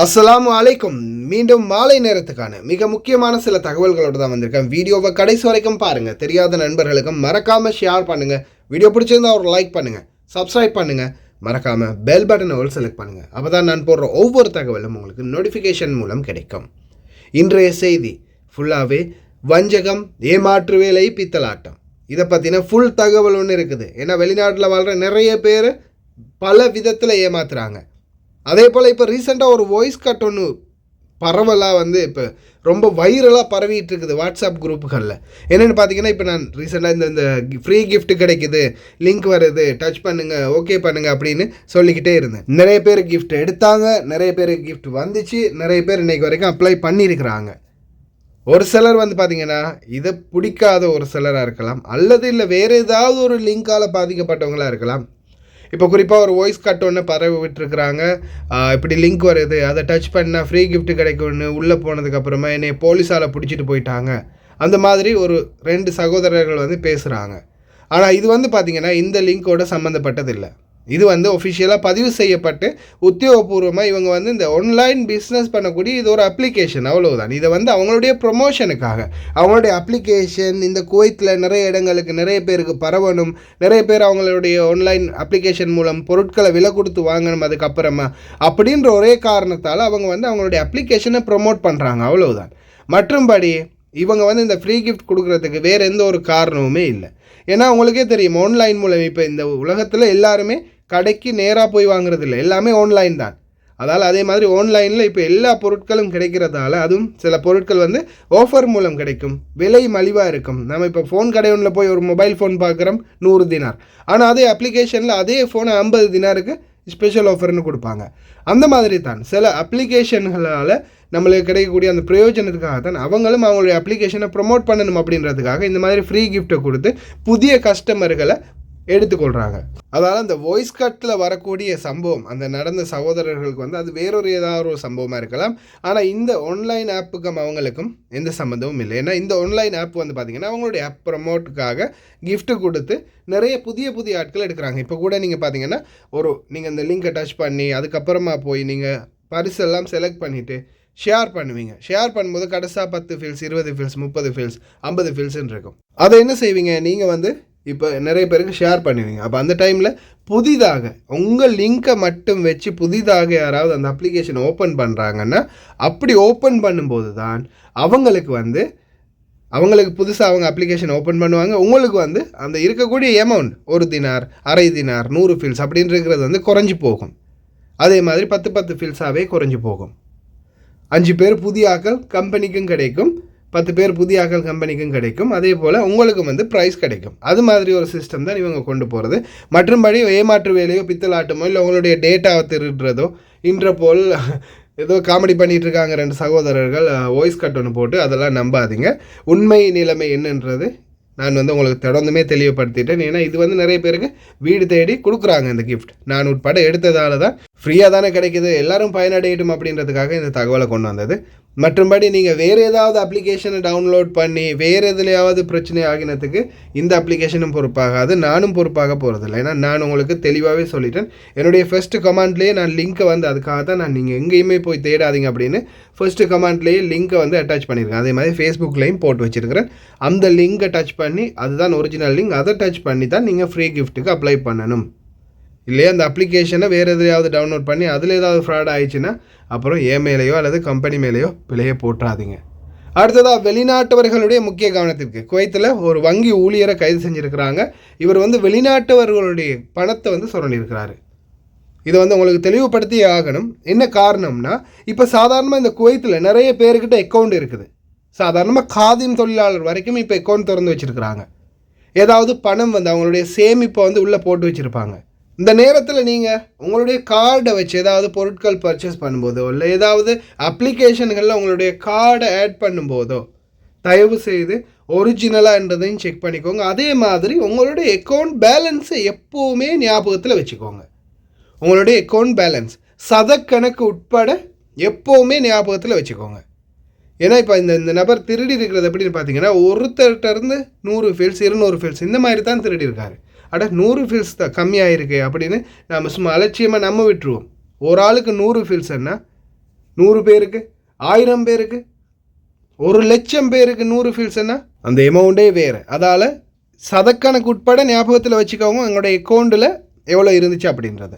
அஸ்ஸலாமு அலைக்கும். மீண்டும் மாலை நேரத்துக்கான மிக முக்கியமான சில தகவல்களோடு தான் வந்திருக்கேன். வீடியோவை கடைசி வரைக்கும் பாருங்கள். தெரியாத நண்பர்களுக்கும் மறக்காமல் ஷேர் பண்ணுங்கள். வீடியோ பிடிச்சிருந்தா ஒரு லைக் பண்ணுங்கள், சப்ஸ்கிரைப் பண்ணுங்கள், மறக்காமல் பெல் பட்டனை ஒரு செலக்ட் பண்ணுங்கள். அப்போ தான் நான் போடுற ஒவ்வொரு தகவலும் உங்களுக்கு நோட்டிஃபிகேஷன் மூலம் கிடைக்கும். இன்றைய செய்தி ஃபுல்லாகவே வஞ்சகம், ஏமாற்று வேலை, பித்தலாட்டம், இதை பற்றின ஃபுல் தகவல் ஒன்று இருக்குது. ஏன்னா வெளிநாட்டில் வாழ்கிற நிறைய பேர் பல விதத்தில் ஏமாத்துறாங்க. அதே போல் இப்போ ரீசெண்டாக ஒரு வாய்ஸ் கட் ஒன்று பரவலாக இப்போ ரொம்ப வைரலாக பரவிட்டு இருக்குது வாட்ஸ்அப் குரூப்புகளில். என்னென்னு பார்த்தீங்கன்னா, இப்போ நான் ரீசெண்டாக இந்த ஃப்ரீ கிஃப்ட் கிடைக்குது, லிங்க் வருது, டச் பண்ணுங்கள், ஓகே பண்ணுங்கள் அப்படின்னு சொல்லிக்கிட்டே இருந்தேன். நிறைய பேர் கிஃப்ட் எடுத்தாங்க, நிறைய பேர் கிஃப்ட் வந்துச்சு, நிறைய பேர் இன்றைக்கு வரைக்கும் அப்ளை பண்ணியிருக்கிறாங்க. ஒரு சிலர் பார்த்தீங்கன்னா இதை பிடிக்காத ஒரு சிலராக இருக்கலாம், அல்லது இல்லை வேறு ஏதாவது ஒரு லிங்கால் பாதிக்கப்பட்டவங்களாக இருக்கலாம். இப்போ குறிப்பாக ஒரு வாய்ஸ் கட் ஒன்று பரவி விட்டுருக்குறாங்க. இப்படி லிங்க் வருது, அதை டச் பண்ணால் ஃப்ரீ கிஃப்ட் கிடைக்கும்னு உள்ளே போனதுக்கப்புறமா என்னை போலீஸால் பிடிச்சிட்டு போயிட்டாங்க. அந்த மாதிரி ஒரு 2 சகோதரர்கள் பேசுகிறாங்க. ஆனால் இது பார்த்திங்கன்னா இந்த லிங்க்கோட சம்மந்தப்பட்டதில்லை. இது ஒஃபிஷியலாக பதிவு செய்யப்பட்டு உத்தியோகபூர்வமாக இவங்க இந்த ஆன்லைன் பிஸ்னஸ் பண்ணக்கூடிய இது ஒரு அப்ளிகேஷன், அவ்வளவுதான். இதை அவங்களுடைய ப்ரொமோஷனுக்காக அவங்களுடைய அப்ளிகேஷன் இந்த குவைத்தில் நிறைய இடங்களுக்கு நிறைய பேருக்கு பரவணும், நிறைய பேர் அவங்களுடைய ஆன்லைன் அப்ளிகேஷன் மூலம் பொருட்களை விலை கொடுத்து வாங்கணும் அதுக்கப்புறமா அப்படின்ற ஒரே காரணத்தால் அவங்க அவங்களுடைய அப்ளிகேஷனை ப்ரொமோட் பண்ணுறாங்க, அவ்வளவுதான். மற்றும்படி இவங்க இந்த ஃப்ரீ கிஃப்ட் கொடுக்குறதுக்கு வேறு எந்த ஒரு காரணமுமே இல்லை. ஏன்னா உங்களுக்கே தெரியும், ஆன்லைன் மூலம் இப்போ இந்த உலகத்தில் எல்லாருமே கடைக்கு நேராக போய் வாங்குறது இல்லை, எல்லாமே ஆன்லைன் தான். அதால் அதே மாதிரி ஆன்லைனில் இப்போ எல்லா பொருட்களும் கிடைக்கிறதால அதுவும் சில பொருட்கள் ஆஃபர் மூலம் கிடைக்கும், விலை மலிவாக இருக்கும். நம்ம இப்போ ஃபோன் கடை ஒன்றில் போய் ஒரு மொபைல் ஃபோன் பார்க்குறோம் 100 தினார், ஆனால் அதே அப்ளிகேஷனில் அதே ஃபோனை 50 தினாருக்கு ஸ்பெஷல் ஆஃபர்னு கொடுப்பாங்க. அந்த மாதிரி தான் சில அப்ளிகேஷன்களால் நம்மளுக்கு கிடைக்கக்கூடிய அந்த பிரயோஜனத்துக்காக தான் அவங்களும் அவங்களுடைய அப்ளிகேஷனை ப்ரொமோட் பண்ணணும் அப்படின்றதுக்காக இந்த மாதிரி ஃப்ரீ கிஃப்ட்டை கொடுத்து புதிய கஸ்டமர்களை எடுத்துக்கொள்கிறாங்க. அதால் அந்த வாய்ஸ் கட்டில் வரக்கூடிய சம்பவம் அந்த நடந்த சகோதரர்களுக்கு அது வேறொரு ஏதாவது ஒரு சம்பவமாக இருக்கலாம். ஆனால் இந்த ஆன்லைன் ஆப்புக்கும் அவங்களுக்கும் எந்த சம்மந்தமும் இல்லை. ஏன்னா இந்த ஆன்லைன் ஆப் பார்த்திங்கன்னா அவங்களுடைய ஆப் ப்ரமோட்டுக்காக கிஃப்ட்டு கொடுத்து நிறைய புதிய ஆட்கள் எடுக்கிறாங்க. இப்போ கூட நீங்கள் பார்த்தீங்கன்னா நீங்கள் இந்த லிங்கை டச் பண்ணி அதுக்கப்புறமா போய் நீங்கள் பரிசெல்லாம் செலக்ட் பண்ணிவிட்டு ஷேர் பண்ணுவீங்க. ஷேர் பண்ணும்போது கடைசியாக 10 ஃபீல்ஸ், 20 ஃபீல்ஸ், 30 ஃபீல்ஸ், 50 ஃபீல்ஸ்ன்னு இருக்கும். அதை என்ன செய்வீங்க, நீங்கள் இப்போ நிறைய பேருக்கு ஷேர் பண்ணுவீங்க. அப்போ அந்த டைமில் புதிதாக உங்கள் லிங்கை மட்டும் வச்சு புதிதாக யாராவது அந்த அப்ளிகேஷன் ஓப்பன் பண்ணுறாங்கன்னா அப்படி ஓப்பன் பண்ணும்போது தான் அவங்களுக்கு புதுசாக அவங்க அப்ளிகேஷன் ஓப்பன் பண்ணுவாங்க. உங்களுக்கு அந்த இருக்கக்கூடிய அமௌண்ட் 1 தினார், அரை தினார், 100 ஃபீல்ஸ் அப்படின்னு இருக்கிறது குறைஞ்சி போகும். அதே மாதிரி 10 ஃபீல்ஸாகவே குறைஞ்சி போகும். 5 பேர் புதிய ஆக்கள் கம்பெனிக்கும் கிடைக்கும், 10 பேர் புதிய ஆக்கள் கம்பெனிக்கும் கிடைக்கும். அதே போல் உங்களுக்கும் ப்ரைஸ் கிடைக்கும். அது மாதிரி ஒரு சிஸ்டம் தான் இவங்க கொண்டு போகிறது. மற்றும்படி ஏமாற்று வேலையோ பித்தலாட்டமோ இல்லை உங்களுடைய டேட்டாவை திருடுறதோ இன்றபோல் ஏதோ காமெடி பண்ணிகிட்டு இருக்காங்க 2 சகோதரர்கள் வாய்ஸ் கட் ஒன்று போட்டு, அதெல்லாம் நம்பாதீங்க. உண்மை நிலைமை என்னன்றது நான் உங்களுக்கு தொடர்ந்துமே தெளிவுபடுத்திட்டேன். ஏன்னா இது நிறைய பேருக்கு வீடு தேடி கொடுக்குறாங்க இந்த கிஃப்ட். நான் உட்பட எடுத்ததால தான் ஃப்ரீயாக தானே கிடைக்கிது, எல்லாரும் பயனடையட்டும் அப்படின்றதுக்காக இந்த தகவலை கொண்டு வந்தது. மற்றும்படி நீங்கள் வேறு ஏதாவது அப்ளிகேஷனை டவுன்லோட் பண்ணி வேறு எதுலையாவது பிரச்சனை ஆகினத்துக்கு இந்த அப்ளிகேஷனும் பொறுப்பாகாது, நானும் பொறுப்பாக போகிறதில்ல. ஏன்னா நான் உங்களுக்கு தெளிவாகவே சொல்லிட்டேன். என்னுடைய ஃபஸ்ட்டு கமெண்ட்லேயே நான் லிங்க்கை அதுக்காக தான் நான் நீங்கள் எங்கேயுமே போய் தேடாதீங்க அப்படின்னு ஃபஸ்ட்டு கமெண்ட்லேயே லிங்க்கை அட்டாச் பண்ணியிருக்கேன். அதே மாதிரி ஃபேஸ்புக்லேயும் போட்டு வச்சுருக்கிறேன். அந்த லிங்கை டச் பண்ணி அதுதான் ஒரிஜினல் லிங்க், அதை டச் பண்ணி தான் நீங்கள் ஃப்ரீ கிஃப்ட்டுக்கு அப்ளை பண்ணணும். இல்லையா அந்த அப்ளிகேஷனை வேறு எதுலையாவது டவுன்லோட் பண்ணி அதில் ஏதாவது ஃப்ராட் ஆயிடுச்சுன்னா அப்புறம் மேலேயோ அல்லது கம்பெனி மேலேயோ பிழையை போட்டுறாதீங்க. அடுத்ததாக வெளிநாட்டவர்களுடைய முக்கிய கவனத்திற்கு, குவைத்தில் ஒரு வங்கி ஊழியரை கைது செஞ்சுருக்கிறாங்க. இவர் வெளிநாட்டவர்களுடைய பணத்தை சுரண்டியிருக்கிறாரு. இதை உங்களுக்கு தெளிவுபடுத்தி ஆகணும். என்ன காரணம்னா, இப்போ சாதாரணமாக இந்த குவைத்தில் நிறைய பேர்கிட்ட அக்கௌண்ட் இருக்குது. சாதாரணமாக காதிம் தொழிலாளர் வரைக்கும் இப்போ அக்கௌண்ட் திறந்து வச்சுருக்கிறாங்க. ஏதாவது பணம் அவங்களுடைய சேமிப்பை உள்ளே போட்டு வச்சுருப்பாங்க. இந்த நேரத்தில் நீங்கள் உங்களுடைய கார்டை வச்சு ஏதாவது பொருட்கள் பர்ச்சேஸ் பண்ணும்போதோ இல்லை ஏதாவது அப்ளிகேஷன்களில் உங்களுடைய கார்டை ஆட் பண்ணும்போதோ தயவு செய்து ஒரிஜினலான்றதையும் செக் பண்ணிக்கோங்க. அதே மாதிரி உங்களுடைய அக்கௌண்ட் பேலன்ஸை எப்போவுமே ஞாபகத்தில் வச்சுக்கோங்க. உங்களுடைய அக்கௌண்ட் பேலன்ஸ் சதக்கணக்கு உட்பட எப்போவுமே ஞாபகத்தில் வச்சுக்கோங்க. ஏன்னா இப்போ இந்த நபர் திருடி இருக்கிறது எப்படின்னு பார்த்தீங்கன்னா, ஒருத்தர்கிட்டருந்து 100 ஃபீல்ஸ் 200 ஃபீல்ஸ் இந்த மாதிரி தான் திருடி இருக்காரு. 100 ஃபீல்ஸ் தான் கம்மியாக இருக்கு அப்படின்னு நம்ம சும்மா அலட்சியமாக நம்ம விட்டுருவோம். ஒரு ஆளுக்கு 100 ஃபீல்ஸ்ன்னா 100 பேருக்கு, 1000 பேருக்கு, 1,00,000 பேருக்கு 100 ஃபீல்ஸ்ன்னா அந்த எமௌண்டே வேறு. அதால் சதக்கணக்கு உட்பட ஞாபகத்தில் வச்சுக்கோங்க எங்களுடைய அக்கௌண்ட்டில் எவ்வளோ இருந்துச்சு அப்படின்றத.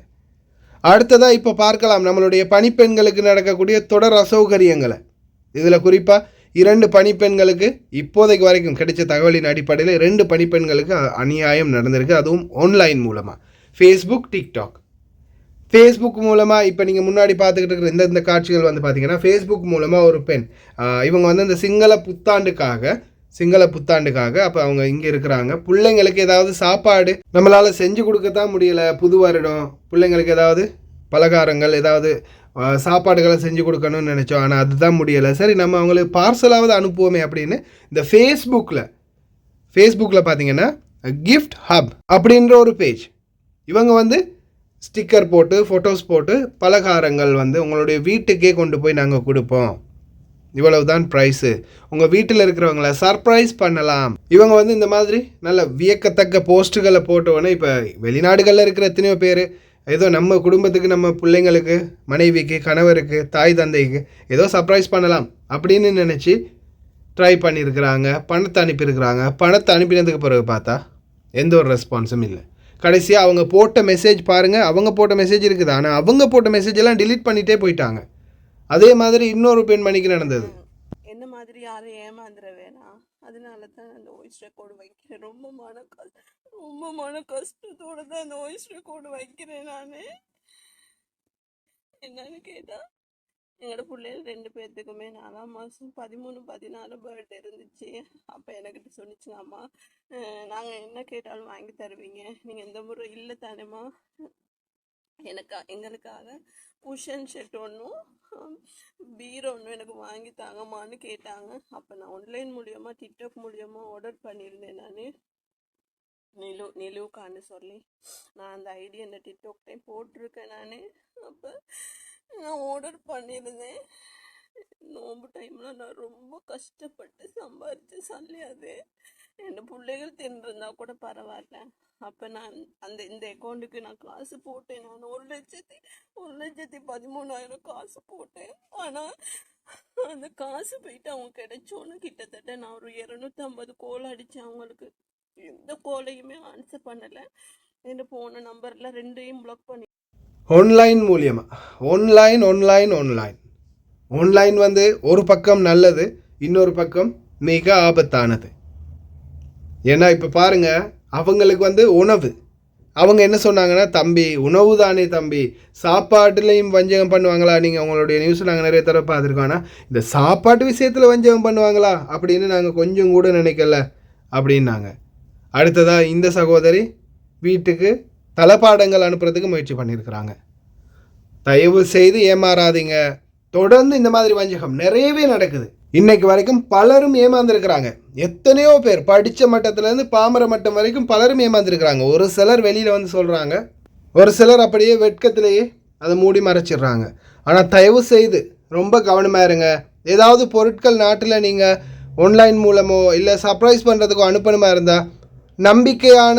அடுத்ததாக இப்போ பார்க்கலாம் நம்மளுடைய பணிப்பெண்களுக்கு நடக்கக்கூடிய தொடர் அசௌகரியங்களை. இதில் குறிப்பாக 2 பணிப்பெண்களுக்கு இப்போதைக்கு வரைக்கும் கிடைச்ச தகவலின் அடிப்படையில் 2 பணிப்பெண்களுக்கு அநியாயம் நடந்திருக்கு. அதுவும் ஆன்லைன் மூலமாக ஃபேஸ்புக், டிக்டாக். ஃபேஸ்புக் மூலமாக இப்போ நீங்கள் முன்னாடி பார்த்துக்கிட்டு இருக்கிற இந்த காட்சிகள் வந்து பார்த்திங்கன்னா ஃபேஸ்புக் மூலமாக ஒரு பெண் இவங்க வந்து இந்த சிங்கள புத்தாண்டுக்காக அப்போ அவங்க இங்கே இருக்கிறாங்க. பிள்ளைங்களுக்கு ஏதாவது சாப்பாடு நம்மளால் செஞ்சு கொடுக்கத்தான் முடியலை. புது வருடம் பிள்ளைங்களுக்கு ஏதாவது பலகாரங்கள் ஏதாவது சாப்பாடுகளை செஞ்சு கொடுக்கணும்னு நினச்சோம். ஆனால் அதுதான் முடியலை. சரி நம்ம அவங்களுக்கு பார்சலாவது அனுப்புவோமே அப்படின்னு இந்த ஃபேஸ்புக்கில் பார்த்தீங்கன்னா கிஃப்ட் ஹப் அப்படின்ற ஒரு பேஜ். இவங்க வந்து ஸ்டிக்கர் போட்டு ஃபோட்டோஸ் போட்டு பலகாரங்கள் வந்து உங்களுடைய வீட்டுக்கே கொண்டு போய் நாங்கள் கொடுப்போம், இவ்வளவு தான் ப்ரைஸு, உங்கள் வீட்டில் இருக்கிறவங்கள சர்ப்ரைஸ் பண்ணலாம். இவங்க வந்து இந்த மாதிரி நல்ல வியக்கத்தக்க போஸ்ட்டுகளை போட்டோன்னே இப்போ வெளிநாடுகளில் இருக்கிற எத்தனையோ பேர் ஏதோ நம்ம குடும்பத்துக்கு, நம்ம பிள்ளைங்களுக்கு, மனைவிக்கு, கணவருக்கு, தாய் தந்தைக்கு ஏதோ சர்ப்ரைஸ் பண்ணலாம் அப்படின்னு நினச்சி ட்ரை பண்ணியிருக்கிறாங்க. பணத்தை அனுப்பியிருக்கிறாங்க. பணத்தை அனுப்பினதுக்கு பிறகு பார்த்தா எந்த ஒரு ரெஸ்பான்ஸும் இல்லை. கடைசியாக அவங்க போட்ட மெசேஜ் பாருங்கள், அவங்க போட்ட மெசேஜ் இருக்குது, ஆனால் அவங்க போட்ட மெசேஜ் எல்லாம் டிலீட் பண்ணிகிட்டே போயிட்டாங்க. அதே மாதிரி இன்னொரு பெண்மணிக்கு நடந்தது. என்ன மாதிரி யாரும் ஏமாந்துட வேணாம், அதனால தான் அந்த வாய்ஸ் ரெக்கார்டு வைக்கிறேன். ரொம்ப மன கஷ்டத்தோட தான் அந்த வாய்ஸ் ரெக்கார்டு வைக்கிறேன். நான் என்னன்னு கேட்டால் எங்களோட பிள்ளைகள் 2 பேர்த்துக்குமே 4ஆம் மாதம் 13, 14 பர்த்டே இருந்துச்சு. அப்போ எனக்கிட்ட சொன்னிச்சுங்க, அம்மா நாங்கள் என்ன கேட்டாலும் வாங்கி தருவீங்க, நீங்கள் இந்த முறை இல்லை தானேம்மா, எங்களுக்காக குஷன் ஷெட் ஒன்றும் பீரோ ஒன்றும் எனக்கு வாங்கி தாங்கம்மான்னு கேட்டாங்க. அப்போ நான் ஆன்லைன் மூலியமாக டிக்டாக் மூலியமாக ஆர்டர் பண்ணியிருந்தேன். நான் நிலுவுக்கான்னு சொல்லி நான் அந்த ஐடி அந்த டிக்டாக் டைம் போட்டிருக்கேன். அப்போ நான் ஆர்டர் பண்ணியிருந்தேன். நோம்பு டைமில் நான் ரொம்ப கஷ்டப்பட்டு சம்பாரித்து சல்லியாது என் பிள்ளைகள் தின்னுருந்தா கூட பரவாயில்ல. அப்போ நான் இந்த அக்கௌண்ட்டுக்கு நான் காசு போட்டேன். நான் 1,13,000 காசு போட்டேன். ஆனால் அந்த காசு போயிட்டு அவங்க கிடைச்சோன்னு கிட்டத்தட்ட நான் ஒரு 250 கோல் அடித்தேன். அவங்களுக்கு எந்த கோலையுமே ஆன்சர் பண்ணலை. என் போன நம்பரில் 2ஐயும் பிளாக் பண்ணி ஆன்லைன் மூலியமாக ஆன்லைன் வந்து ஒரு பக்கம் நல்லது, இன்னொரு பக்கம் மிக ஆபத்தானது. ஏன்னா இப்போ பாருங்கள், அவங்களுக்கு வந்து உணவு, அவங்க என்ன சொன்னாங்கன்னா, தம்பி உணவு தானே தம்பி, சாப்பாட்டுலேயும் வஞ்சகம் பண்ணுவாங்களா? நீங்கள் உங்களுடைய நியூஸ் நாங்கள் நிறைய தடவை பார்த்துருக்கோம். ஆனால் இந்த சாப்பாட்டு விஷயத்தில் வஞ்சகம் பண்ணுவாங்களா அப்படின்னு நாங்கள் கொஞ்சம் கூட நினைக்கல அப்படின்னாங்க. அடுத்ததாக இந்த சகோதரி வீட்டுக்கு தளபாடங்கள் அனுப்புறதுக்கு முயற்சி பண்ணியிருக்கிறாங்க. தயவு செய்து ஏமாறாதீங்க. தொடர்ந்து இந்த மாதிரி வஞ்சகம் நிறையவே நடக்குது. இன்னைக்கு வரைக்கும் பலரும் ஏமாந்துருக்கிறாங்க. எத்தனையோ பேர் படித்த மட்டத்திலேருந்து பாமர மட்டம் வரைக்கும் பலரும் ஏமாந்துருக்கிறாங்க. ஒரு சிலர் வெளியில் வந்து சொல்கிறாங்க, ஒரு சிலர் அப்படியே வெட்கத்திலேயே அதை மூடி மறைச்சிடுறாங்க. ஆனால் தயவு செய்து ரொம்ப கவனமாக இருங்க. ஏதாவது பொருட்கள் நாட்டில் நீங்கள் ஆன்லைன் மூலமோ இல்லை சர்ப்ரைஸ் பண்ணுறதுக்கோ அனுப்பணுமா இருந்தால் நம்பிக்கையான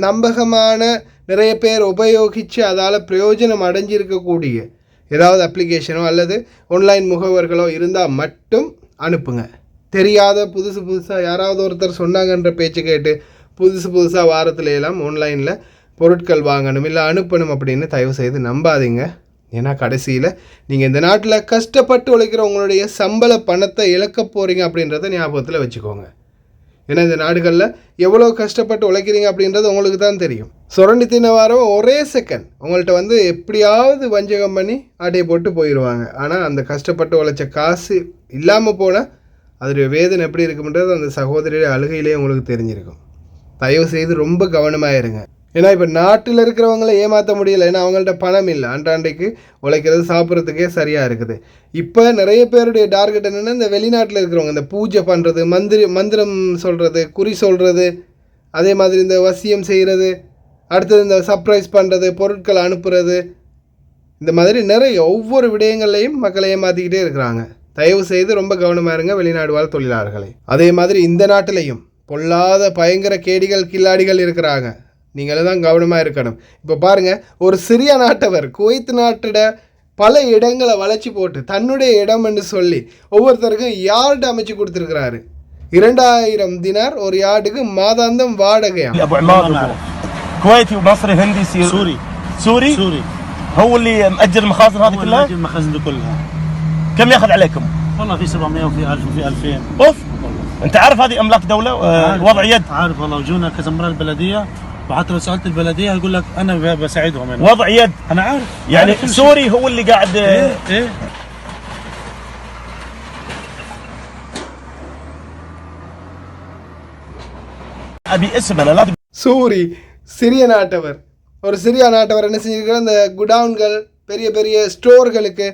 நம்பகமான நிறைய பேர் உபயோகித்து அதால் பிரயோஜனம் அடைஞ்சிருக்கக்கூடிய ஏதாவது அப்ளிகேஷனோ அல்லது ஆன்லைன் முகவர்களோ இருந்தால் மட்டும் அனுப்புங்க. தெரியாத புதுசாக யாராவது ஒருத்தர் சொன்னாங்கன்ற பேச்சு கேட்டு புதுசாக வாரத்துல எல்லாம் ஆன்லைனில் பொருட்கள் வாங்கணும் இல்லை அனுப்பணும் அப்படின்னு தயவு செய்து நம்பாதீங்க. ஏன்னா கடைசியில் நீங்கள் இந்த நாட்டில் கஷ்டப்பட்டு உழைக்கிற உங்களுடைய சம்பள பணத்தை இழக்க போகிறீங்க அப்படின்றத ஞாபகத்தில் வச்சுக்கோங்க. ஏன்னா இந்த நாடுகளில் எவ்வளோ கஷ்டப்பட்டு உழைக்கிறீங்க அப்படின்றது உங்களுக்கு தான் தெரியும். சுரண்டி தின்னவாரம் ஒரே செகண்ட் உங்கள்கிட்ட வந்து எப்படியாவது வஞ்சகம் பண்ணி ஆட்டையை போட்டு போயிடுவாங்க. ஆனால் அந்த கஷ்டப்பட்டு உழைச்ச காசு இல்லாமல் போனால் அதோடைய வேதனை எப்படி இருக்கும்ன்றது அந்த சகோதரியுடைய அழுகையிலே உங்களுக்கு தெரிஞ்சிருக்கும். தயவு செய்து ரொம்ப கவனமாக இருங்க. ஏன்னா இப்போ நாட்டில் இருக்கிறவங்கள ஏமாற்ற முடியலை, ஏன்னா அவங்கள்ட்ட பணம் இல்லை, அன்றாண்டைக்கு உழைக்கிறது சாப்பிட்றதுக்கே சரியாக இருக்குது. இப்போ நிறைய பேருடைய டார்கெட் என்னென்னா, இந்த வெளிநாட்டில் இருக்கிறவங்க இந்த பூஜை பண்ணுறது, மந்திரம் சொல்கிறது, குறி சொல்கிறது, அதே மாதிரி இந்த வசியம் செய்கிறது, அடுத்தது இந்த சர்ப்ரைஸ் பண்ணுறது, பொருட்கள் அனுப்புறது, இந்த மாதிரி நிறைய ஒவ்வொரு விடயங்கள்லையும் மக்களை ஏமாற்றிக்கிட்டே இருக்கிறாங்க. தயவு செய்து ரொம்ப கவனமாக இருங்க வெளிநாடு வாழ் தொழிலாளர்களை. அதே மாதிரி இந்த நாட்டிலையும் பொல்லாத பயங்கர கேடிகள் கில்லாடிகள் இருக்கிறாங்க. நீங்களும் தான் கவனமாக இருக்கணும். இப்போ பாருங்கள், ஒரு சிறிய நாட்டவர் குவைத் நாட்டோட பல இடங்களை வளைச்சி போட்டு தன்னுடைய இடம் என்று சொல்லி ஒவ்வொருத்தருக்கும் யார்டு அமைச்சு கொடுத்துருக்கிறாரு. 2000 தினார் ஒரு யார்டுக்கு மாதாந்தம் வாடகையா. كويتي ومصري هندي سوري سوري سوري هو اللي مأجر المخازن هذه كلها؟ مأجر المخازن دي كلها. كم ياخذ عليكم؟ والله في 700 وفي 1000 وفي 2000. اوف انت عارف هذه املاك دوله وضع يد؟ عارف والله وجونا كذا مره البلديه وحتى لو سالت البلديه يقول لك انا بساعدهم يعني. وضع يد انا عارف يعني سوري هو اللي قاعد ايه ابي اسم انا لازم சூரி சிறிய நாட்டவர். ஒரு சிறிய நாட்டவர் என்ன செஞ்சிருக்காரு, அந்த குடவுன்கள் பெரிய பெரிய ஸ்டோர்களுக்கு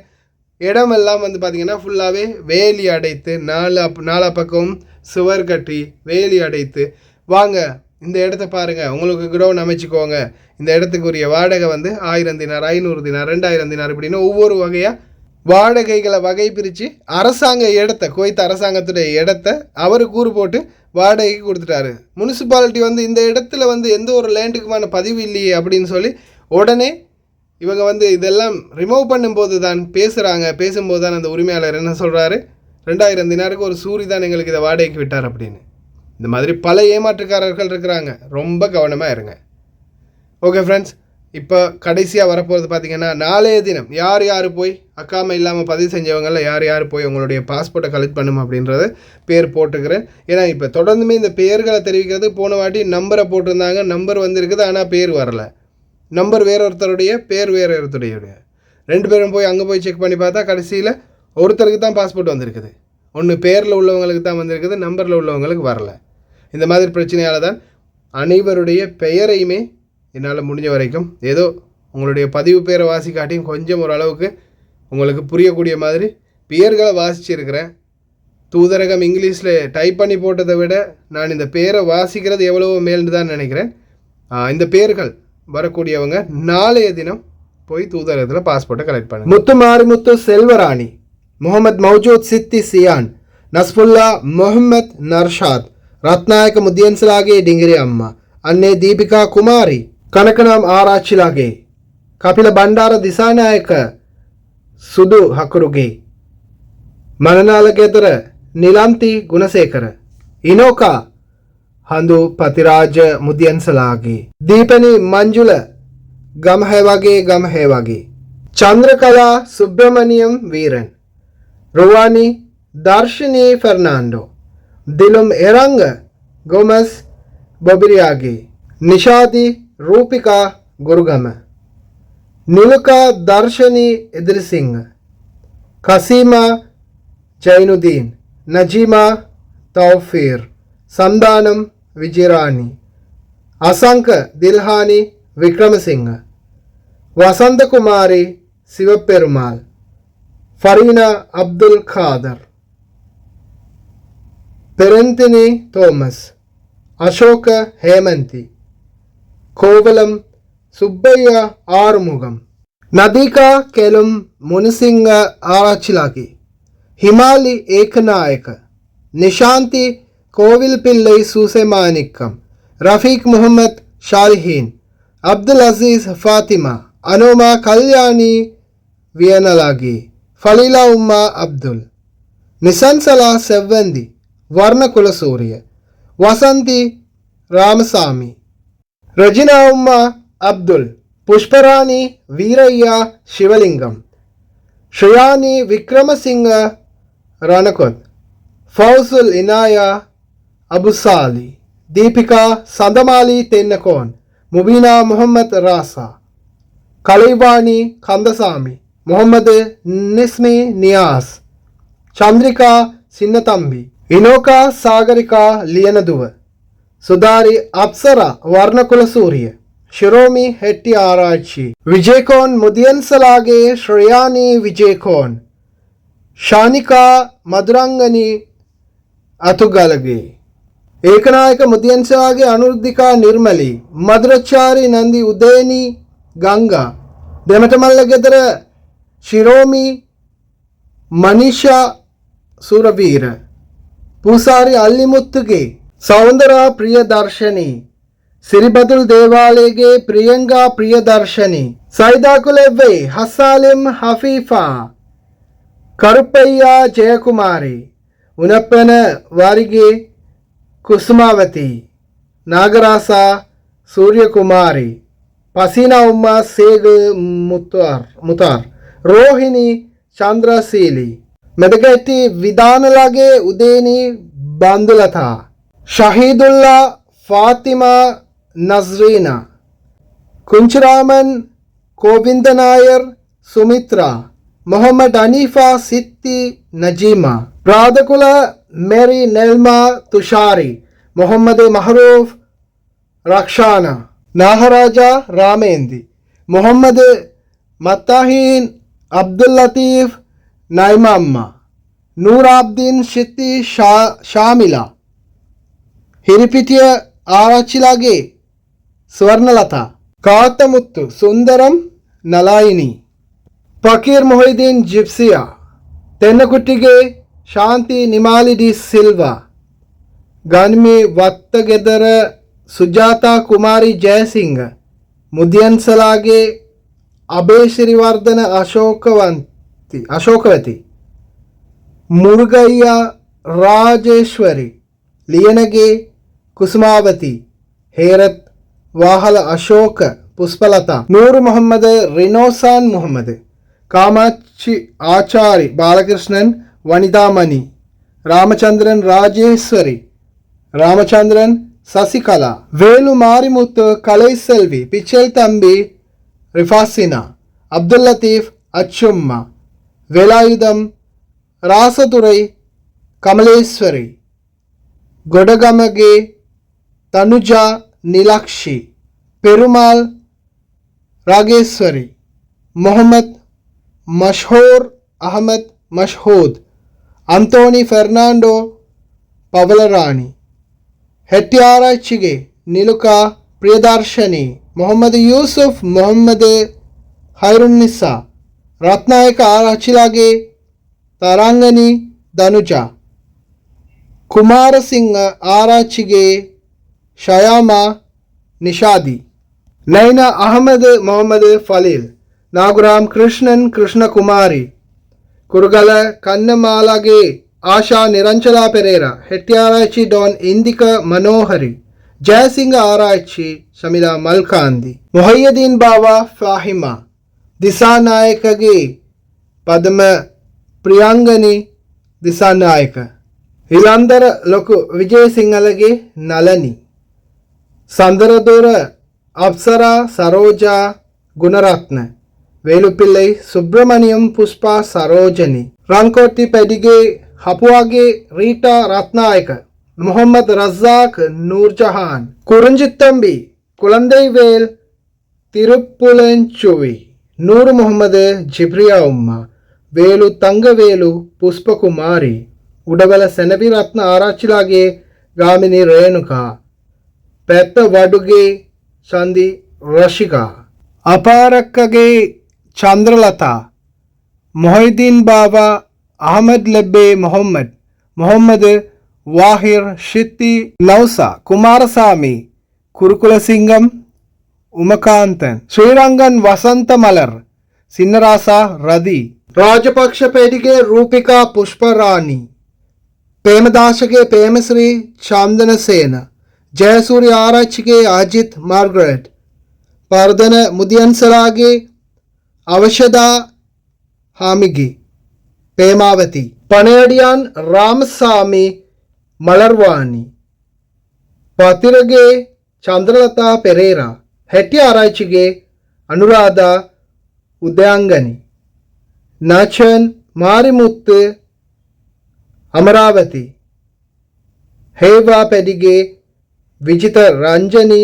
இடமெல்லாம் வந்து பார்த்திங்கன்னா ஃபுல்லாகவே வேலி அடைத்து நாலா பக்கம் சுவர் கட்டி வேலி அடைத்து, வாங்க இந்த இடத்த பாருங்கள், உங்களுக்கு குடவுன் அமைச்சிக்கோங்க, இந்த இடத்துக்குரிய வாடகை வந்து 1000 தினார் 500 தினார் 2000 தினார் இப்படின்னு ஒவ்வொரு வகையாக வாடகைகளை வகை பிரித்து அரசாங்க இடத்த குவைத் அரசாங்கத்துடைய இடத்த அவர் கூறு போட்டு வாடகைக்கு கொடுத்துட்டாரு. முனிசிபாலிட்டி வந்து இந்த இடத்துல வந்து எந்த ஒரு லேண்டுக்குமான பதிவு இல்லையே அப்படின்னு சொல்லி உடனே இவங்க வந்து இதெல்லாம் ரிமூவ் பண்ணும்போது தான் பேசும்போது தான் அந்த உரிமையாளர் என்ன சொல்கிறாரு, 2000 தினாருக்கு ஒரு சூரி தான் எங்களுக்கு இதை வாடகைக்கு விட்டார் அப்படின்னு. இந்த மாதிரி பல ஏமாற்றுக்காரர்கள் இருக்கிறாங்க, ரொம்ப கவனமாக இருங்க. ஓகே ஃப்ரெண்ட்ஸ், இப்போ கடைசியாக வரப்போகிறது பார்த்திங்கன்னா நாளைய தினம் யார் யார் போய் அக்காமை இல்லாமல் பதிவு செஞ்சவங்கள யார் போய் உங்களுடைய பாஸ்போர்ட்டை கலெக்ட் பண்ணும் அப்படின்றத பேர் போட்டுக்கிறேன். ஏன்னா இப்போ தொடர்ந்துமே இந்த பேர்களை தெரிவிக்கிறது, போன வாட்டி நம்பரை போட்டிருந்தாங்க, நம்பர் வந்திருக்குது ஆனால் பேர் வரலை. நம்பர் வேற ஒருத்தருடைய, பேர் வேற ஒருத்தருடைய. 2 பேரும் போய் அங்கே போய் செக் பண்ணி பார்த்தா கடைசியில் ஒருத்தருக்கு தான் பாஸ்போர்ட் வந்திருக்குது. ஒன்று பேரில் உள்ளவங்களுக்கு தான் வந்திருக்குது, நம்பரில் உள்ளவங்களுக்கு வரலை. இந்த மாதிரி பிரச்சனையால் தான் அனைவருடைய பெயரையுமே என்னால் முடிஞ்ச வரைக்கும் ஏதோ உங்களுடைய பதிவு பேரை வாசிக்காட்டியும் கொஞ்சம் ஓரளவுக்கு உங்களுக்கு புரியக்கூடிய மாதிரி பெயர்களை வாசிச்சிருக்கிறேன். தூதரகம் இங்கிலீஷில் டைப் பண்ணி போட்டதை விட நான் இந்த பேரை வாசிக்கிறது எவ்வளவோ மேல்னு தான் நினைக்கிறேன். இந்த பேர்கள் வரக்கூடியவங்க நாளைய தினம் போய் தூதரகத்தில் பாஸ்போர்ட்டை கலெக்ட் பண்ணுங்க. முத்து மாரிமுத்து செல்வராணி, முகமது மௌஜூத் சித்தி சியான், நஸ்புல்லா முகமது நர்ஷாத், ரத்நாயக்க முத்தியன்சலாகே டிங்கிரி அம்மா, அன்னை தீபிகா குமாரி, கனகனாம் ஆராய்ச்சிலாகே, கபில பண்டார திசாநாயக்க சுது ஹக்குருகே, மனநாளகேதர நிலாந்தி குணசேகர, இனோகா ಹಂದು ಪತಿರಾಜ ಮುದ್ಯನ್ಸಲಾಗಿ, ದೀಪನಿ ಮಂಜುಳ ಗಮಹೇವಾಗಿ, ಚಂದ್ರಕಲಾ ಸುಬ್ರಹ್ಮಣ್ಯಂ ವೀರನ್, ರುವಾನಿ ದರ್ಶಿನಿ ಫೆರ್ನಾಂಡೋ, ದಿಲುಮ್ ಎರಂಗ ಗೋಮಸ್ ಬೊಬಿರಿಯಾಗಿ, ನಿಷಾದಿ ರೂಪಿಕಾ ಗುರುಗಮ, ನಿಲುಕಾ ದರ್ಶನಿ ಇದ್ರಿಸಿಂಗ್, ಖಸೀಮಾ ಜೈನುದ್ದೀನ್, ನಜೀಮಾ ತೌಫೀರ್, ಸಂದಾನಂ ವಿಜಿರಾಣಿ, ಅಸಂಕ ದಿಲ್ಹಾನಿ ವಿಕ್ರಮಸಿಂಗ, ವಸಂತಕುಮಾರಿ ಶಿವಪೆರುಮಾಲ್, ಫರೀನಾ ಅಬ್ದುಲ್ ಖಾದರ್, ಪೆರೆಂತಿನಿ ಥೋಮಸ್, ಅಶೋಕ ಹೇಮಂತಿ, ಕೋವಲಂ ಸುಬ್ಬಯ್ಯ ಆರುಮುಗಂ, ನದಿಕಾ ಕೆಲಂ ಮುನಿಸಿಂಗ ಆರಾಚಿಲಾಗಿ, ಹಿಮಾಲಿ ಏಕನಾಯಕ, ನಿಶಾಂತಿ கோவில் பிள்ளை சூசைமாணிக்கம், ரஃபீக் முகமது ஷாலிஹீன், அப்துல் அசீஸ் ஃபாத்திமா, அனோமா கல்யாணி வியனலாகி, ஃபலீலா உம்மா அப்துல், நிசன்சலா செவ்வந்தி, வர்ணகுலசூரிய, வசந்தி ராமசாமி, ரஜினா உம்மா அப்துல், புஷ்பராணி வீரையா சிவலிங்கம், ஷியானி விக்ரமசிங்க ரணகொத், ஃபௌசுல் இனாயா அபுசாலி, தீபிகா சந்தமாலி தென்னகோன், முபீனா முகமது ராசா, கலைவாணி கந்தசாமி, முகமது நிஸ்மி நியாஸ், சந்திரிகா சின்னதம்பி, இனோகா சாகரிகா லியனதுவ, சுதாரி அப்சரா வர்ணகுலசூரிய, ஷிரோமி ஹெட்டி ஆராய்ச்சி, விஜய்கோன் முதியன்சலாகே ஸ்ரேயானி விஜய்கோன், ஷானிகா மதுராங்கனி ಅತುಗಲಗೆ, ಏಕನಾಯಕ ಮುದಿಯನ್ಸಾಗೆ ಅನುರುದ್ಧಿಕಾ ನಿರ್ಮಲಿ, ಮಧುರಚಾರಿ ನಂದಿ ಉದಯನಿ ಗಂಗಾ, ದೆಮಟಮಲ್ಲಗೆದರ ಶಿರೋಮಿ ಮನಿಷಾ ಸುರವೀರ, ಪೂಸಾರಿ ಅಲ್ಲಿಮುತ್ತುಗೆ, ಸೌಂದರ ಪ್ರಿಯದರ್ಶನಿ, සිරිබතුල් දේවාලයේගේ ප්‍රියංගා ප්‍රියදර්ශනි, සයිදාකුලෙව්වේ හස්සාලිම් හෆීෆා, ಕರುಪಯ್ಯ ಜಯಕುಮಾರಿ, ಉನಪ್ಪನ ವಾರಿಗೆ ಕುಸುಮಾವತಿ, ನಾಗರಾಸ ಸೂರ್ಯಕುಮಾರಿ, ಪಸೀನಾ ಉಮ್ಮ ಸೇಗ್ ಮುತಾರ್, ರೋಹಿಣಿ ಚಂದ್ರಶೀಲಿ, ಮೆದಗಟ್ಟಿ ವಿಧಾನಲಾಗೆ ಉದೇನಿ ಬಂದುಲತಾ, ಶಹೀದುಲ್ಲಾ ಫಾತಿಮಾ ನಜ್ರೀನಾ, ಕುಂಚರಾಮನ್ ಗೋವಿಂದ ನಾಯರ್ ಸುಮಿತ್ರಾ, ಮೊಹಮ್ಮದ್ ಹನೀಫಾ ಸಿತ್ತಿ ನಜೀಮಾ, ರಾಧಕುಲ ಮೇರಿ ನೆಲ್ಮಾ ತುಷಾರಿ, ಮೊಹಮ್ಮದ್ ಮಹರೂಫ್ ರಕ್ಷಾನಾ, ನಾಹರಾಜ ರಾಮೇಂದಿ, ಮೊಹಮ್ಮದ್ ಮತ್ತಾಹೀನ್ ಅಬ್ದುಲ್ ಲತೀಫ್ ನೈಮಮ್ಮ, ನೂರಾಬ್ದೀನ್ ಶಿತ್ತಿ ಶಾಮಿಲಾ, ಹಿರಿಪಿಟಿಯ ಆರಾಚಿಲಾಗೆ ಸ್ವರ್ಣಲತಾ, ಕಾತಮುತ್ತು ಸುಂದರಂ ನಲಾಯಿನಿ, ಫಕೀರ್ ಮೊಹಿದೀನ್ ಜಿಪ್ಸಿಯಾ, ತೆನ್ನಕುಟ್ಟಿಗೆ ಶಾಂತಿ ನಿಮಾಲಿಡಿ ಸಿಲ್ವಾ, ಗನ್ಮಿ ವತ್ತಗೆದರ ಸುಜಾತಾ ಕುಮಾರಿ ಜಯಸಿಂಗ್, ಮುದಿಯನ್ಸಲಾಗೆ ಅಭಯ್ ಶ್ರೀವರ್ಧನ ಅಶೋಕವತಿ, ಮುರುಗಯ್ಯ ರಾಜೇಶ್ವರಿ, ಲಿಯನಗೆ ಕುಸುಮಾವತಿ, ಹೇರತ್ ವಾಹಲ ಅಶೋಕ ಪುಷ್ಪಲತಾ, ನೂರ್ ಮೊಹಮ್ಮದ್ ರಿನೋಸಾನ್ ಮೊಹಮ್ಮದ್, ಕಾಮಾಕ್ಷಿ ಆಚಾರಿ ಬಾಲಕೃಷ್ಣನ್ ವನಿತಾಮಣಿ, ರಾಮಚಂದ್ರನ್ ರಾಜೇಶ್ವರಿ, ರಾಮಚಂದ್ರನ್ சசிகலா, வேலு மாரிமுத்து கலைசெல்வி, பிச்சல் தம்பி ரிஃபாசினா, அப்துல் லத்தீஃப் அச்சும்மா, வேலாயுதம் ராசதுரை கமலேஸ்வரி, கொடகமகே தனுஜா நிலாக்ஷி, பெருமாள் ராகேஸ்வரி, ಮೊಹಮ್ಮದ್ ಮಶ್ಹೂರ್ ಅಹಮದ್ ಮಶ್ಹೂದ್, ಅಂತೋನಿ ಫೆರ್ನಾಂಡೋ ಪವಲರಾಣಿ, ಹೆಟ್ಯಾರಾಚಿಗೆ ನಿಲುಕಾ ಪ್ರಿಯದರ್ಶನಿ, ಮೊಹಮ್ಮದ್ ಯೂಸುಫ್ ಮೊಹಮ್ಮದ್ ಹೈರುನ್ನಿಸಾ, ರತ್ನಾಯಕ ಆರಾಚಿಲಾಗೆ ತರಾಂಗನಿ ಧನುಜಾ, ಕುಮಾರಸಿಂಗ ಆರಾಚಿಗೆ ಶಯಾಮಾ ನಿಷಾದಿ, ನೈನಾ ಅಹಮದ್ ಮೊಹಮ್ಮದ್ ಫಲೀಲ್, ನಾಗುರಾಮ್ ಕೃಷ್ಣನ್ ಕೃಷ್ಣಕುಮಾರಿ, ಕುರುಗಲ ಕನ್ನಮಾಲಾಗೆ ಆಶಾ ನಿರಂಜಲಾ ಪೆರೇರಾ, ಹೆಟ್ಯಾರಾಚಿ ಡಾನ್ ಇಂದಿಕ ಮನೋಹರಿ, ಜಯಸಿಂಗ ಆರಾಚಿ ಶಮಿಲಾ ಮಲ್ಕಾಂದಿ, ಮೊಹಯ್ಯದೀನ್ ಬಾವಾ ಫಾಹಿಮಾ, ದಿಸಾನಾಯಕಗೆ ಪದ್ಮ ಪ್ರಿಯಾಂಗನಿ ದಿಸಾನಾಯಕ, ಇಲಂದರ ಲೊಕು ವಿಜಯ ಸಿಂಗಲಗೆ ನಲನಿ, ಸಂದರದೋರ ಅಪ್ಸರಾ ಸರೋಜಾ ಗುಣರತ್ನ, ವೇಲುಪಿಲ್ಲೈ ಸುಬ್ರಹ್ಮಣ್ಯಂ ಪುಷ್ಪಾ ಸರೋಜನಿ, ರಂಕೋಟಿ ಪೆಡಿಗೆ ಹಪುವಾಗೆ ರೀಟಾ ರತ್ನಾಯಕ, ಮೊಹಮ್ಮದ್ ರಜಾಕ್ ನೂರ್ಜಹಾನ್, ಕುರಂಜಿತ್ತಂಬಿ ಕುಳಂದೈವೇಲ್ ತಿರುಪ್ಪುಲೆಂಚುವಿ, ನೂರು ಮೊಹಮ್ಮದ್ ಜಿಬ್ರಿಯಾ ಉಮ್ಮ, ವೇಲು ತಂಗವೇಲು ಪುಷ್ಪಕುಮಾರಿ, ಉಡವಲ ಸೆನಬಿ ರತ್ನ ಆರಾಚಿಲಾಗೆ ಗಾಮಿನಿ ರೇಣುಕಾ, ಪೆತ್ತ ವಡುಗೆ ಸಂದಿ ರಶಿಕಾ, ಅಪಾರಕ್ಕಗೆ ಚಂದ್ರಲತಾ, ಮೊಹಿದೀನ್ ಬಾಬಾ, ಅಹಮದ್ ಲೆಬ್ಬೆ ಮೊಹಮ್ಮದ್, ಮೊಹಮ್ಮದ್ ವಾಹಿರ್ ಶಿತ್ತಿ ನೌಸಾ, ಕುಮಾರಸ್ವಾಮಿ, ಕುರುಕುಲಸಿಂಗಂ ಉಮಕಾಂತನ್, ಶ್ರೀರಂಗನ್ ವಸಂತ ಮಲರ್, ಸಿನ್ನರಾಸ ರದಿ, ರಾಜಪಕ್ಷ ಪೇಡಿಗೆ ರೂಪಿಕಾ ಪುಷ್ಪರಾಣಿ, ಪ್ರೇಮದಾಸಗೆ ಪ್ರೇಮಶ್ರೀ ಚಾಂದನಸೇನ, ಜಯಸೂರ್ಯ ಆರಾಚಿಗೆ ಅಜಿತ್ ಮಾರ್ಗರೆಟ್, ಪರ್ದನ ಮುದಿಯನ್ಸಲಾಗೆ ಅವಶದಾ ಹಾಮಿಗಿ ಪ್ರೇಮಾವತಿ, ಪಣೇಡಿಯಾನ್ ರಾಮಸ್ವಾಮಿ ಮಲರ್ವಾಣಿ, ಪತಿರಗೆ ಚಂದ್ರಲತಾ ಪೆರೇರಾ, ಹೆಟ್ಟಿ ಆರಾಯ್ಚಿಗೆ ಅನುರಾಧ ಉದ್ಯಾಂಗನಿ, ನಾಚನ್ ಮಾರಿಮುತ್ತು ಅಮರಾವತಿ, ಹೇವಾ ಪೆಡಿಗೆ ವಿಜಿತ ರಂಜನಿ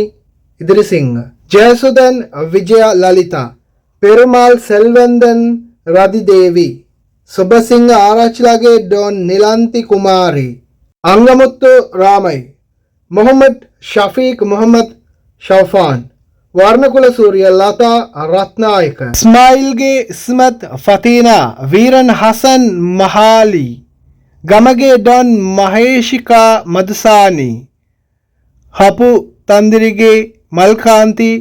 ಇದ್ರಿಸಿಂಗ್, ಜಯಸುಧನ್ ವಿಜಯ ಲಲಿತಾ, ಪೆರುಮಾಳ್ ಸೆಲ್ವಂದನ್ ರದಿದೇವಿ, ಸುಬ್ಬಸಿಂಗ ಆರಾಚಿಲಾಗೆ ಡಾನ್ ನಿಲಾಂತಿ ಕುಮಾರಿ, ಅಂಗಮುತ್ತು ರಾಮಯ್, ಮೊಹಮ್ಮದ್ ಶಫೀಕ್ ಮೊಹಮ್ಮದ್ ಶೌಫಾನ್, ವರ್ಣಕುಲ ಸೂರ್ಯ ಲತಾ ರತ್ನಾಯಕ, ಇಸ್ಮಾಯಿಲ್ಗೆ ಇಸ್ಮತ್ ಫತೀನಾ, ವೀರನ್ ಹಸನ್ ಮಹಾಲಿ, ಗಮಗೆ ಡಾನ್ ಮಹೇಶಿಕಾ ಮಧುಸಾನಿ, ಹಪು ತಂದಿರಿಗೆ ಮಲ್ಕಾಂತಿ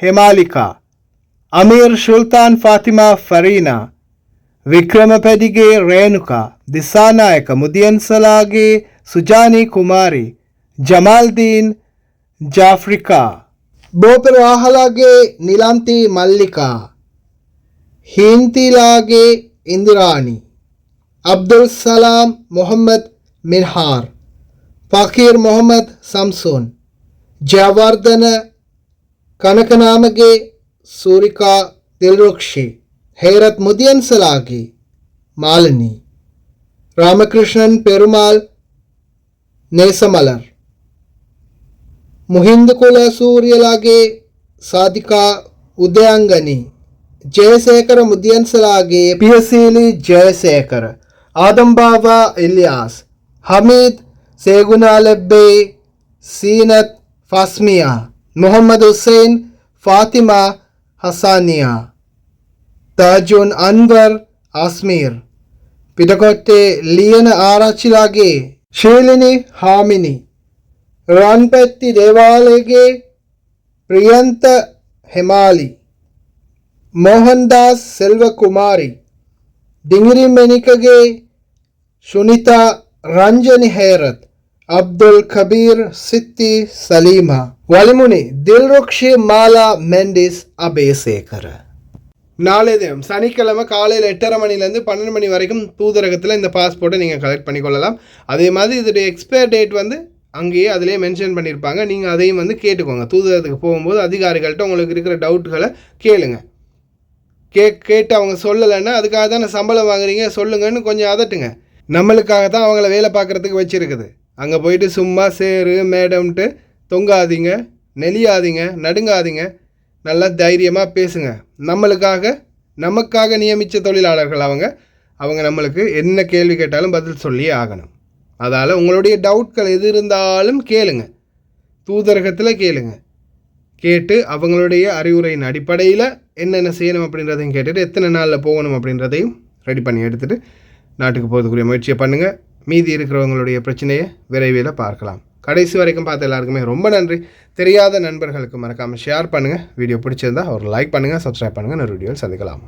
ಹೆಮಾಲಿಕಾ, ಅಮೀರ್ ಸುಲ್ತಾನ್ ಫಾತಿಮಾ ಫರೀನಾ, ವಿಕ್ರಮಪೆದಿಗೆ ರೇಣುಕಾ, ದಿಸಾನಾಯಕ ಮುದಿಯನ್ಸಲಾಗೆ ಸುಜಾನಿ ಕುಮಾರಿ, ಜಮಾಲ್ದೀನ್ ಜಾಫ್ರಿಕಾ, ಬೋಪರು ಆಹಲಾಗೆ ನಿಲಾಂತಿ ಮಲ್ಲಿಕಾ, ಹಿಂತಿಲಾಗೆ ಇಂದಿರಾಣಿ, ಅಬ್ದುಲ್ ಸಲಾಂ ಮೊಹಮ್ಮದ್ ಮಿನ್ಹಾರ್, ಫಕೀರ್ ಮೊಹಮ್ಮದ್ ಸಂಸೂನ್, ಜಯವರ್ಧನ ಕನಕನಾಮಗೆ ಸೂರಿಕಾ ದಿಲ್ರುಕ್ಷಿ, ಹೇರತ್ ಮುದಿಯನ್ಸಲಾಗಿ ಮಾಲಿನಿ, ರಾಮಕೃಷ್ಣನ್ ಪೆರುಮಾಲ್ ನೇಸಮಲರ್, ಮುಹಿಂದಕುಲ ಸೂರ್ಯಲಾಗೆ ಸಾದಿಕಾ ಉದಯಾಂಗನಿ, ಜಯಶೇಖರ ಮುದಿಯನ್ಸಲಾಗೆ ಪಿಯಸೀಲಿ ಜಯಶೇಖರ್, ಆದಂಬಾವ ಇಲಿಯಾಸ್, ಹಮೀದ್ ಸೇಗುನಾಲೆಬ್ಬೆ, ಸೀನತ್ ಫಾಸ್ಮಿಯಾ, ಮೊಹಮ್ಮದ್ ಹುಸೇನ್ ಫಾತಿಮಾ ಹಸಾನಿಯಾ, ತಾಜುನ್ ಅನ್ವರ್ ಆಸ್ಮೀರ್, ಪಿಟಕೊಟ್ಟೆ ಲಿಯನ ಆರಾಚಿಲಾಗೆ ಶೀಲಿನಿ ಹಾಮಿನಿ, ರಾನ್ಪೆತ್ತಿ ದೇವಾಲಯಗೆ ಪ್ರಿಯಂತ ಹೆಮಾಲಿ, ಮೋಹನ್ ದಾಸ್ ಸೆಲ್ವಕುಮಾರಿ, ಡಿಂಗಿರಿ ಮೆನಿಕಗೆ ಸುನಿತಾ ರಂಜನಿ ಹೇರತ್, ಅಬ್ದುಲ್ ಕಬೀರ್ ಸಿತ್ತಿ ಸಲೀಮಾ, ವಲಿಮುನಿ ದಿಲ್ರುಕ್ಷಿ மாலா மெண்டிஸ் அபேசேகர். நாளை தினம் சனிக்கிழமை காலையில் 8:30 மணிலேருந்து 12 மணி வரைக்கும் தூதரகத்தில் இந்த பாஸ்போர்ட்டை நீங்கள் கலெக்ட் பண்ணிக்கொள்ளலாம். அதே மாதிரி இதோடைய எக்ஸ்பயர் டேட் வந்து அங்கேயே அதிலே மென்ஷன் பண்ணியிருப்பாங்க. நீங்கள் அதையும் வந்து கேட்டுக்கோங்க. தூதரகத்துக்கு போகும்போது அதிகாரிகள்கிட்ட உங்களுக்கு இருக்கிற டவுட்டுகளை கேளுங்க. கேட்டு அவங்க சொல்லலைன்னா அதுக்காக தான் சம்பளம் வாங்குறீங்க சொல்லுங்கன்னு கொஞ்சம் அதட்டுங்க. நம்மளுக்காக தான் அவங்கள வேலை பார்க்குறதுக்கு வச்சுருக்குது. அங்கே போயிட்டு சும்மா சேரு மேடம்ட்டு தொங்காதீங்க, நெளியாதீங்க, நடுங்காதீங்க. நல்லா தைரியமாக பேசுங்க. நமக்காக நியமித்த தொழிலாளர்கள் அவங்க நம்மளுக்கு என்ன கேள்வி கேட்டாலும் பதில் சொல்லியே ஆகணும். அதால் உங்களுடைய டவுட்கள் எது இருந்தாலும் கேளுங்க, தூதரகத்தில் கேளுங்க. கேட்டு அவங்களுடைய அறிவுரையின் அடிப்படையில் என்னென்ன செய்யணும் அப்படின்றதையும் கேட்டுட்டு எத்தனை நாளில் போகணும் அப்படின்றதையும் ரெடி பண்ணி எடுத்துகிட்டு நாட்டுக்கு போகிறதுக்குரிய முயற்சியை பண்ணுங்கள். மீதி இருக்கிறவங்களுடைய பிரச்சனையை விரைவில் பார்க்கலாம். கடைசி வரைக்கும் பார்த்த எல்லாருக்குமே ரொம்ப நன்றி. தெரியாத நண்பர்களுக்கு மறக்காமல் ஷேர் பண்ணுங்கள். வீடியோ பிடிச்சிருந்தா ஒரு லைக் பண்ணுங்கள், சப்ஸ்கிரைப் பண்ணுங்கள். ஒரு வீடியோவில் சந்திக்கலாம்.